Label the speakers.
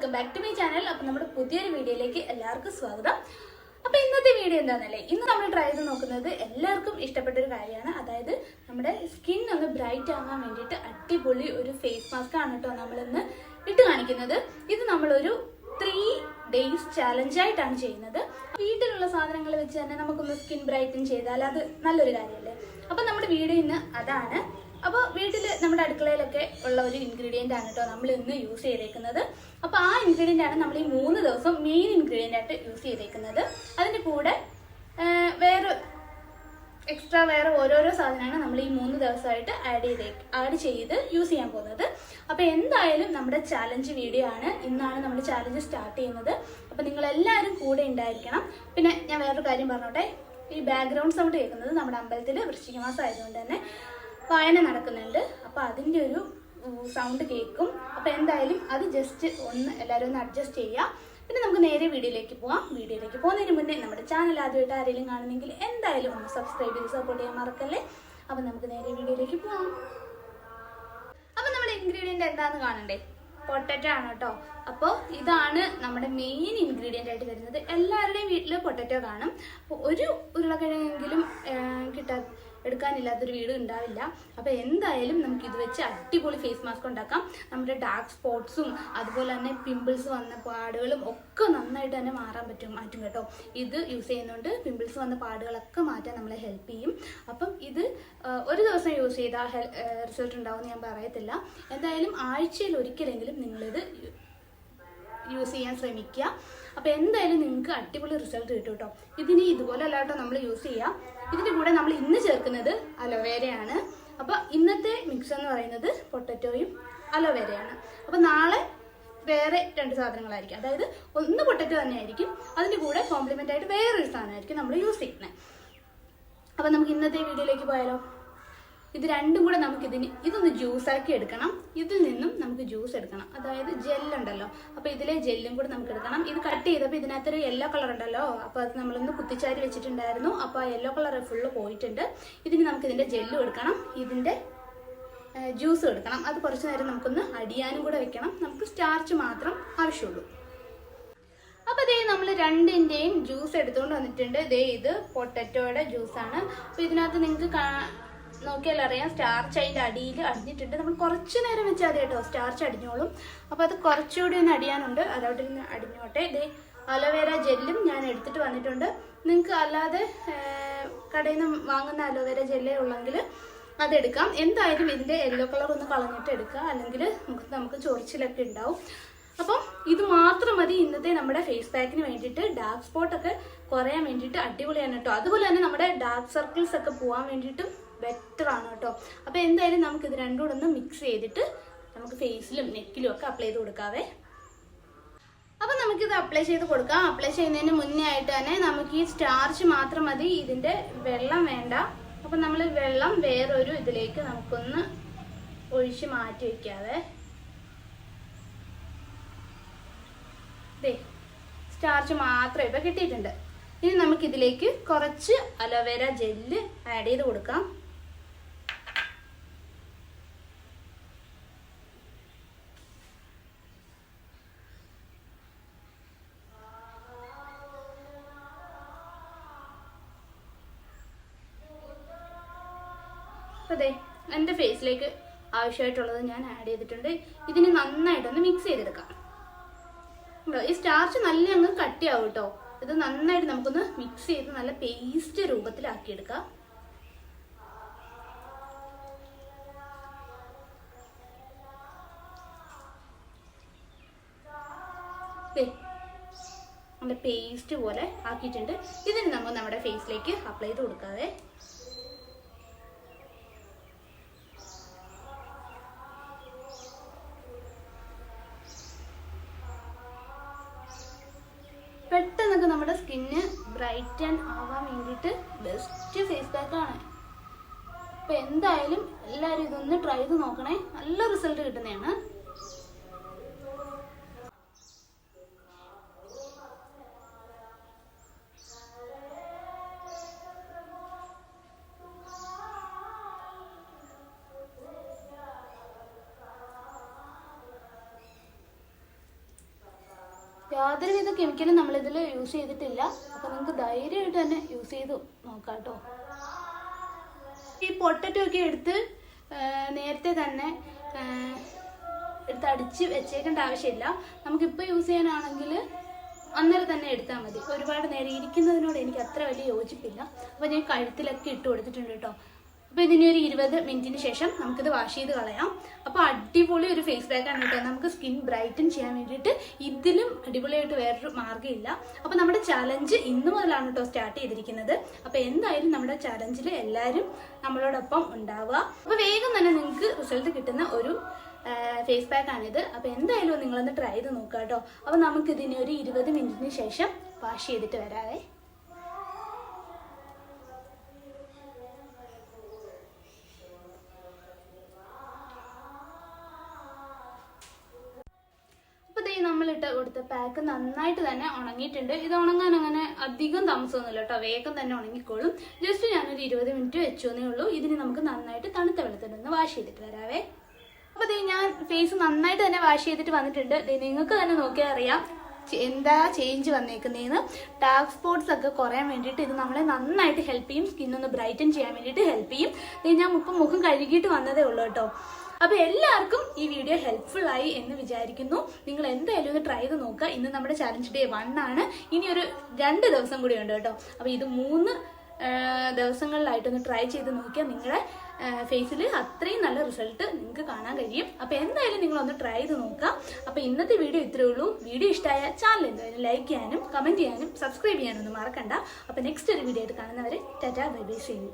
Speaker 1: Welcome back to my channel. അപ്പോൾ നമ്മുടെ പുതിയൊരു വീഡിയോയിലേക്ക് എല്ലാവർക്കും സ്വാഗതം. അപ്പോൾ ഇന്നത്തെ വീഡിയോ എന്താണെന്നല്ലേ, ഇന്ന് നമ്മൾ ട്രൈ ചെയ്ത് നോക്കുന്നത് എല്ലാവർക്കും ഇഷ്ടപ്പെട്ട ഒരു കാര്യമാണ്. അതായത് നമ്മുടെ സ്കിൻ ഒന്ന് ബ്രൈറ്റ് ആകാൻ വേണ്ടിയിട്ട് അടിപൊളി ഒരു ഫേസ് മാസ്ക് ആണ് കേട്ടോ നമ്മളിന്ന് ഇട്ട് കാണിക്കുന്നത്. ഇത് നമ്മളൊരു 3 days ചാലഞ്ച് ആയിട്ടാണ് ചെയ്യുന്നത്. വീട്ടിലുള്ള സാധനങ്ങൾ വെച്ച് തന്നെ നമുക്കൊന്ന് സ്കിൻ ബ്രൈറ്റൻ ചെയ്താൽ അത് നല്ലൊരു കാര്യമല്ലേ. അപ്പോൾ നമ്മുടെ വീഡിയോ ഇന്ന് അതാണ്. അപ്പോൾ വീട്ടിൽ നമ്മുടെ അടുക്കളയിലൊക്കെ ഉള്ള ഒരു ഇൻഗ്രീഡിയൻ്റ് ആണ് കേട്ടോ നമ്മൾ ഇന്ന് യൂസ് ചെയ്തേക്കുന്നത്. അപ്പോൾ ആ ഇൻഗ്രീഡിയൻ്റ് ആണ് നമ്മൾ ഈ 3 ദിവസം മെയിൻ ഇൻഗ്രീഡിയൻ്റ് ആയിട്ട് യൂസ് ചെയ്തേക്കുന്നത്. അതിൻ്റെ കൂടെ വേറെ ഓരോരോ സാധനമാണ് നമ്മൾ ഈ 3 ദിവസമായിട്ട് ആഡ് ചെയ്ത് യൂസ് ചെയ്യാൻ പോകുന്നത്. അപ്പോൾ എന്തായാലും നമ്മുടെ ചാലഞ്ച് വീഡിയോ ആണ്. ഇന്നാണ് നമ്മൾ ചാലഞ്ച് സ്റ്റാർട്ട് ചെയ്യുന്നത്. അപ്പോൾ നിങ്ങളെല്ലാവരും കൂടെ ഉണ്ടായിരിക്കണം. പിന്നെ ഞാൻ വേറൊരു കാര്യം പറഞ്ഞോട്ടെ, ഈ ബാക്ക്ഗ്രൗണ്ട് സൗണ്ട് കേൾക്കുന്നത് നമ്മുടെ അമ്പലത്തിൽ വൃശ്ചിക മാസം ആയതുകൊണ്ട് തന്നെ വായന നടക്കുന്നുണ്ട്. അപ്പോൾ അതിൻ്റെ ഒരു സൗണ്ട് കേൾക്കും. അപ്പോൾ എന്തായാലും അത് ജസ്റ്റ് എല്ലാവരും ഒന്ന് അഡ്ജസ്റ്റ് ചെയ്യുക. പിന്നെ നമുക്ക് നേരെ വീഡിയോയിലേക്ക് പോവാം. വീഡിയോയിലേക്ക് പോകുന്നതിന് മുന്നേ നമ്മുടെ ചാനൽ ആദ്യമായിട്ട് ആരെങ്കിലും കാണുന്നെങ്കിൽ എന്തായാലും ഒന്ന് സബ്സ്ക്രൈബ് ചെയ്ത് സപ്പോർട്ട് ചെയ്യാൻ മറക്കല്ലേ. അപ്പോൾ നമുക്ക് നേരെ വീഡിയോയിലേക്ക് പോവാം. അപ്പോൾ നമ്മുടെ ഇൻഗ്രീഡിയൻ്റ് എന്താണെന്ന് കാണണ്ടേ, പൊട്ടറ്റോ ആണ് കേട്ടോ. അപ്പോൾ ഇതാണ് നമ്മുടെ മെയിൻ ഇൻഗ്രീഡിയൻ്റ് ആയിട്ട് വരുന്നത്. എല്ലാവരുടെയും വീട്ടിൽ പൊട്ടറ്റോ കാണും. അപ്പോൾ ഒരു ഉരുളക്കിഴങ്ങെങ്കിലും എടുക്കാനില്ലാത്തൊരു വീട് ഉണ്ടാവില്ല. അപ്പോൾ എന്തായാലും നമുക്ക് ഇത് വെച്ച് അടിപൊളി ഫേസ് മാസ്ക് ഉണ്ടാക്കാം. നമ്മുടെ ഡാർക്ക് സ്പോട്ട്സും അതുപോലെ തന്നെ പിമ്പിൾസ് വന്ന പാടുകളും ഒക്കെ നന്നായിട്ട് തന്നെ മാറ്റും കേട്ടോ. ഇത് യൂസ് ചെയ്യുന്നതുകൊണ്ട് പിമ്പിൾസ് വന്ന പാടുകളൊക്കെ മാറ്റാൻ നമ്മളെ ഹെൽപ്പ് ചെയ്യും. അപ്പം ഇത് ഒരു ദിവസം യൂസ് ചെയ്താൽ റിസൾട്ട് ഉണ്ടാവുമെന്ന് ഞാൻ പറയത്തില്ല. എന്തായാലും ആഴ്ചയിൽ ഒരിക്കലെങ്കിലും നിങ്ങളിത് യൂസ് ചെയ്യാൻ ശ്രമിക്കുക. അപ്പോൾ എന്തായാലും നിങ്ങൾക്ക് അടിപൊളി റിസൾട്ട് കിട്ടും കേട്ടോ. ഇതിന് ഇതുപോലെ അല്ല കേട്ടോ നമ്മൾ യൂസ് ചെയ്യുക. ഇതിൻ്റെ കൂടെ നമ്മൾ ഇന്ന് ചേർക്കുന്നത് അലോവേരയാണ്. അപ്പോൾ ഇന്നത്തെ മിക്സ് എന്ന് പറയുന്നത് പൊട്ടറ്റോയും അലോവേരയാണ്. അപ്പോൾ നാളെ വേറെ 2 സാധനങ്ങളായിരിക്കും. അതായത് ഒന്ന് പൊട്ടറ്റോ തന്നെ ആയിരിക്കും, അതിൻ്റെ കൂടെ കോംപ്ലിമെൻ്റ് ആയിട്ട് വേറൊരു സാധനമായിരിക്കും നമ്മൾ യൂസ് ചെയ്യുന്നത്. അപ്പോൾ നമുക്ക് ഇന്നത്തെ വീഡിയോയിലേക്ക് പോയാലോ. ഇത് രണ്ടും കൂടെ ഇതൊന്ന് ജ്യൂസാക്കി എടുക്കണം. ഇതിൽ നിന്നും നമുക്ക് ജ്യൂസ് എടുക്കണം. അതായത് ജെല്ലുണ്ടല്ലോ, അപ്പോൾ ഇതിലെ ജെല്ലും കൂടെ നമുക്ക് എടുക്കണം. ഇത് കട്ട് ചെയ്തപ്പോൾ ഇതിനകത്തൊരു യെല്ലോ കളർ ഉണ്ടല്ലോ, അപ്പോൾ അത് നമ്മളൊന്ന് കുത്തിച്ചാരി വെച്ചിട്ടുണ്ടായിരുന്നു. അപ്പോൾ ആ യെല്ലോ കളർ ഫുള്ള് പോയിട്ടുണ്ട്. ഇതിന് നമുക്ക് ഇതിൻ്റെ ജെല്ലും എടുക്കണം, ഇതിൻ്റെ ജ്യൂസും എടുക്കണം. അത് കുറച്ച് നേരം നമുക്കൊന്ന് അടിയാനും കൂടെ വെക്കണം. നമുക്ക് സ്റ്റാർച്ച് മാത്രം ആവശ്യമുള്ളൂ. അപ്പോൾ ദേ നമ്മൾ രണ്ടിൻ്റെയും ജ്യൂസ് എടുത്തുകൊണ്ട് വന്നിട്ടുണ്ട്. ദേ ഇത് പൊട്ടറ്റോയുടെ ജ്യൂസാണ്. അപ്പോൾ ഇതിനകത്ത് നിങ്ങൾക്ക് നോക്കിയാൽ അറിയാം, സ്റ്റാർച്ച് അതിൻ്റെ അടിയിൽ അടിഞ്ഞിട്ടുണ്ട്. നമ്മൾ കുറച്ച് നേരം വെച്ചാൽ മതി കേട്ടോ, സ്റ്റാർച്ച് അടിഞ്ഞോളും. അപ്പോൾ അത് കുറച്ചുകൂടി ഒന്ന് അടിയാനുണ്ട്, അതവിടെ നിന്ന് അടിഞ്ഞോട്ടെ. ഇതേ അലോവേര ജെല്ലും ഞാൻ എടുത്തിട്ട് വന്നിട്ടുണ്ട്. നിങ്ങൾക്ക് അല്ലാതെ കടയിൽ നിന്ന് വാങ്ങുന്ന അലോവേര ജെല്ലേ ഉള്ളെങ്കിൽ അതെടുക്കാം. എന്തായാലും ഇതിൻ്റെ യെല്ലോ കളർ ഒന്ന് കളഞ്ഞിട്ട് എടുക്കുക, അല്ലെങ്കിൽ നമുക്ക് ചൊറിച്ചിലൊക്കെ ഉണ്ടാവും. അപ്പം ഇത് മാത്രം മതി ഇന്നത്തെ നമ്മുടെ ഫേസ് പാക്കിന് വേണ്ടിയിട്ട്. ഡാർക്ക് സ്പോട്ടൊക്കെ കുറയാൻ വേണ്ടിയിട്ട് അടിപൊളിയാണ് കേട്ടോ. അതുപോലെ തന്നെ നമ്മുടെ ഡാർക്ക് സർക്കിൾസ് ഒക്കെ പോകാൻ വേണ്ടിയിട്ടും ബെറ്റർ ആണ് കേട്ടോ. അപ്പോൾ എന്തായാലും നമുക്കിത് രണ്ടും കൂടെ ഒന്ന് മിക്സ് ചെയ്തിട്ട് നമുക്ക് ഫേസിലും നെക്കിലും ഒക്കെ അപ്ലൈ ചെയ്ത് കൊടുക്കാവേ. അപ്പം നമുക്കിത് അപ്ലൈ ചെയ്ത് കൊടുക്കാം. അപ്ലൈ ചെയ്യുന്നതിന് മുന്നേ ആയിട്ട് തന്നെ നമുക്ക് ഈ സ്റ്റാർച്ച് മാത്രം മതി, ഇതിൻ്റെ വെള്ളം വേണ്ട. അപ്പം നമ്മൾ വെള്ളം വേറൊരു ഇതിലേക്ക് നമുക്കൊന്ന് ഒഴിച്ച് മാറ്റി വയ്ക്കാവേ. സ്റ്റാർച്ച് മാത്രം ഇപ്പം കിട്ടിയിട്ടുണ്ട്. ഇനി നമുക്കിതിലേക്ക് കുറച്ച് അലോവേര ജെല്ല് ആഡ് ചെയ്ത് കൊടുക്കാം. അതെ, എൻ്റെ ഫേസിലേക്ക് ആവശ്യമായിട്ടുള്ളത് ഞാൻ ആഡ് ചെയ്തിട്ടുണ്ട്. ഇതിന് നന്നായിട്ടൊന്ന് മിക്സ് ചെയ്തെടുക്കാം. ഈ സ്റ്റാർച്ച് നല്ല അങ്ങ് കട്ടിയാവും കേട്ടോ. ഇത് നന്നായിട്ട് നമുക്കൊന്ന് മിക്സ് ചെയ്ത് നല്ല പേസ്റ്റ് രൂപത്തിലാക്കിയെടുക്കാം. നല്ല പേസ്റ്റ് പോലെ ആക്കിയിട്ടുണ്ട്. ഇതിന് നമുക്ക് നമ്മുടെ ഫേസിലേക്ക് അപ്ലൈ ചെയ്ത് കൊടുക്കാതെ. പെട്ടെന്നൊക്കെ നമ്മുടെ സ്കിന്ന് ബ്രൈറ്റൻ ആവാൻ വേണ്ടിയിട്ട് ബെസ്റ്റ് ഫേസ് പാക്കാണ്. അപ്പോൾ എന്തായാലും എല്ലാവരും ഇതൊന്ന് ട്രൈ ചെയ്ത് നോക്കണേ, നല്ല റിസൾട്ട് കിട്ടുന്നതാണ്. യാതൊരുവിധ കെമിക്കലും നമ്മളിതിൽ യൂസ് ചെയ്തിട്ടില്ല. അപ്പോൾ നിങ്ങൾക്ക് ധൈര്യമായിട്ട് തന്നെ യൂസ് ചെയ്ത് നോക്കാം കേട്ടോ. ഈ പൊട്ടറ്റോ ഒക്കെ എടുത്ത് നേരത്തെ തന്നെ എടുത്ത് അടിച്ച് വെച്ചേക്കേണ്ട ആവശ്യമില്ല. നമുക്കിപ്പോൾ യൂസ് ചെയ്യാനാണെങ്കിൽ അന്നേരം തന്നെ എടുത്താൽ മതി. ഒരുപാട് നേരം ഇരിക്കുന്നതിനോട് എനിക്ക് അത്ര വലിയ യോജിപ്പില്ല. അപ്പോൾ ഞാൻ കഴുത്തിലൊക്കെ ഇട്ട് കൊടുത്തിട്ടുണ്ട് കേട്ടോ. അപ്പോൾ ഇതിന് ഒരു 20 മിനിറ്റിന് ശേഷം നമുക്കിത് വാഷ് ചെയ്ത് കളയാം. അപ്പോൾ അടിപൊളി ഒരു ഫേസ് പാക്കാണ് കേട്ടോ. നമുക്ക് സ്കിൻ ബ്രൈറ്റൻ ചെയ്യാൻ വേണ്ടിയിട്ട് ഇതിലും അടിപൊളിയായിട്ട് വേറൊരു മാർഗ്ഗമില്ല. അപ്പോൾ നമ്മുടെ ചാലഞ്ച് ഇന്ന് മുതലാണ് കേട്ടോ സ്റ്റാർട്ട് ചെയ്തിരിക്കുന്നത്. അപ്പോൾ എന്തായാലും നമ്മുടെ ചാലഞ്ചിൽ എല്ലാവരും നമ്മളോടൊപ്പം ഉണ്ടാവുക. അപ്പോൾ വേഗം തന്നെ നിങ്ങൾക്ക് റിസൾട്ട് കിട്ടുന്ന ഒരു ഫേസ് പാക്കാണിത്. അപ്പോൾ എന്തായാലും നിങ്ങളൊന്ന് ട്രൈ ചെയ്ത് നോക്കുക കേട്ടോ. അപ്പോൾ നമുക്കിതിന് ഒരു 20 മിനിറ്റിന് ശേഷം വാഷ് ചെയ്തിട്ട് വരാവേ. നമ്മളിട്ട് കൊടുത്ത പാക്ക് നന്നായിട്ട് തന്നെ ഉണങ്ങിയിട്ടുണ്ട്. ഇത് ഉണങ്ങാൻ അങ്ങനെ അധികം താമസമൊന്നുമില്ല കേട്ടോ. വേഗം തന്നെ ഉണങ്ങിക്കോളും. ജസ്റ്റ് ഞാനൊരു 20 മിനിറ്റ് വെച്ചോന്നേ ഉള്ളൂ. ഇതിന് നമുക്ക് നന്നായിട്ട് തണുത്ത വെള്ളത്തിൽ നിന്ന് വാഷ് ചെയ്തിട്ട് വരാവേ. അപ്പോൾ ഞാൻ ഫേസ് നന്നായിട്ട് തന്നെ വാഷ് ചെയ്തിട്ട് വന്നിട്ടുണ്ട്. നിങ്ങൾക്ക് തന്നെ നോക്കിയാൽ അറിയാം എന്താ ചേഞ്ച് വന്നേക്കുന്നതെന്ന്. ഡാർക്ക് സ്പോട്ട്സ് ഒക്കെ കുറയാൻ വേണ്ടിയിട്ട് ഇത് നമ്മളെ നന്നായിട്ട് ഹെൽപ്പ് ചെയ്യും. സ്കിന്നൊന്ന് ബ്രൈറ്റൻ ചെയ്യാൻ വേണ്ടിയിട്ട് ഹെൽപ്പ് ചെയ്യും. ഞാൻ ഇപ്പം മുഖം കഴുകിയിട്ട് വന്നതേ ഉള്ളൂ കേട്ടോ. അപ്പോൾ എല്ലാവർക്കും ഈ വീഡിയോ ഹെൽപ്ഫുൾ ആയി എന്ന് വിചാരിക്കുന്നു. നിങ്ങൾ എന്തായാലും ഒന്ന് ട്രൈ ചെയ്ത് നോക്കുക. ഇന്ന് നമ്മുടെ ചാലഞ്ച് ഡേ 1 ആണ്. ഇനി ഒരു 2 ദിവസം കൂടി ഉണ്ട് കേട്ടോ. അപ്പോൾ ഇത് 3 ദിവസങ്ങളിലായിട്ടൊന്ന് ട്രൈ ചെയ്ത് നോക്കിയാൽ നിങ്ങളുടെ ഫേസിൽ അത്രയും നല്ല റിസൾട്ട് നിങ്ങൾക്ക് കാണാൻ കഴിയും. അപ്പോൾ എന്തായാലും നിങ്ങളൊന്ന് ട്രൈ ചെയ്ത് നോക്കുക. അപ്പോൾ ഇന്നത്തെ വീഡിയോ ഇത്രയേ ഉള്ളൂ. വീഡിയോ ഇഷ്ടമായ ചാനൽ എന്തായാലും ലൈക്ക് ചെയ്യാനും കമൻറ്റ് ചെയ്യാനും സബ്സ്ക്രൈബ് ചെയ്യാനൊന്നും മറക്കണ്ട. അപ്പോൾ നെക്സ്റ്റ് ഒരു വീഡിയോ ആയിട്ട് കാണുന്നവരെ tata bye bye, see U.